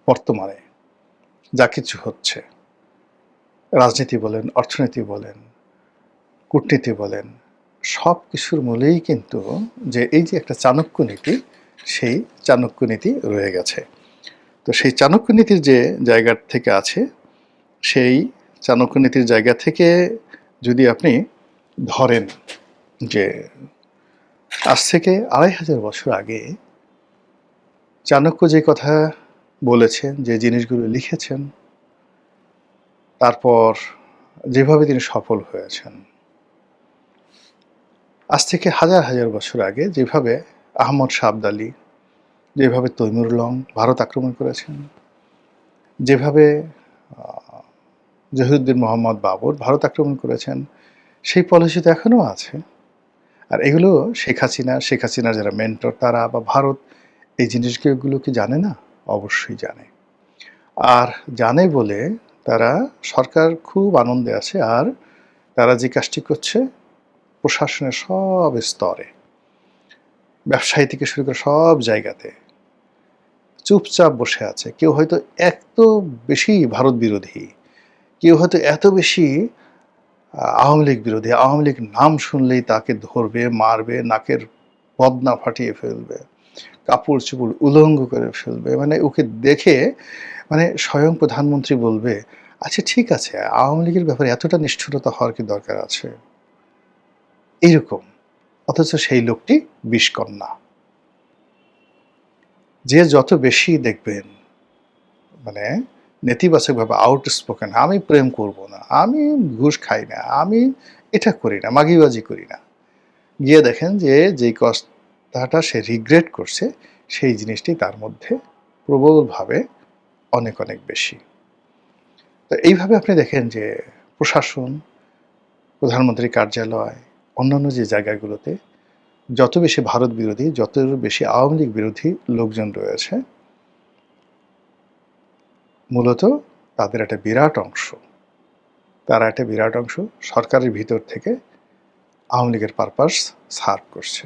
বর্তমানে যা কিছু হচ্ছে, রাজনীতি বলেন, অর্থনীতি বলেন, কূটনীতি বলেন, সব কিছুর মূলেই কিন্তু যে এই যে একটা চাণক্য নীতি, সেই চাণক্য নীতি রয়ে গেছে। তো সেই চাণক্য নীতির যে জায়গা থেকে আছে, সেই চাণক্য নীতির জায়গা থেকে যদি আপনি ধরেন যে আজ থেকে ২৫০০ বছর আগে চাণক্য যে কথা বলেছেন, যে জিনিসগুলো লিখেছেন, তারপর যেভাবে তিনি সফল হয়েছেন, আজ থেকে হাজার হাজার বছর আগে যেভাবে আহমদ শাহ আবদালী, যেভাবে তৈমুর লং ভারত আক্রমণ করেছেন, যেভাবে জহিরুদ্দিন মোহাম্মদ বাবর ভারত আক্রমণ করেছেন, সেই পলিসি তো এখনও আছে। আর এগুলো শেখ হাসিনার যারা মেন্টর তারা বা ভারত এই জিনিসগুলো কি জানে না? অবশ্যই জানে। আর জানে বলে তারা সরকার খুব আনন্দে আছে। আর তারা যে কাজটি করছে প্রশাসনের সব স্তরে, ব্যবসায়ী থেকে শুরু করে সব জায়গাতে চুপচাপ বসে আছে। কেউ হয়তো এত বেশি ভারত বিরোধী, কেউ হয়তো এত বেশি আওয়ামী লীগ বিরোধী, আওয়ামী লীগ নাম শুনলেই তাকে ধরবে, মারবে, নাকের বদনা ফাটিয়ে ফেলবে, কাপড় চোপড় উলঙ্গ করে ফেলবে। মানে ওকে দেখে মানে স্বয়ং প্রধানমন্ত্রী বলবে, আচ্ছা ঠিক আছে, আওয়ামী লীগের ব্যাপারে এতটা নিষ্ঠুরতা হওয়ার কি দরকার আছে? এইরকম। অথচ সেই লোকটি বিষকন্যা। যে যত বেশি দেখবেন মানে নেতিবাচকভাবে আউটস্পোকেন, আমি প্রেম করব না, আমি ঘুষ খাই না, আমি এটা করি না, মাগিবাজি করি না, গিয়ে দেখেন যে যেই কথাটা সে রিগ্রেট করছে সেই জিনিসটি তার মধ্যে প্রবলভাবে অনেক অনেক বেশি। তো এইভাবে আপনি দেখেন যে প্রশাসন, প্রধানমন্ত্রীর কার্যালয়, অন্যান্য যে জায়গাগুলোতে যত বেশি ভারত বিরোধী, যত বেশি আওয়ামী লীগ বিরোধী লোকজন রয়েছে, মূলত তাদের একটা বিরাট অংশ, তারা একটা বিরাট অংশ সরকারের ভিতর থেকে আওয়ামী লীগের পারপাস সার্ভ করছে।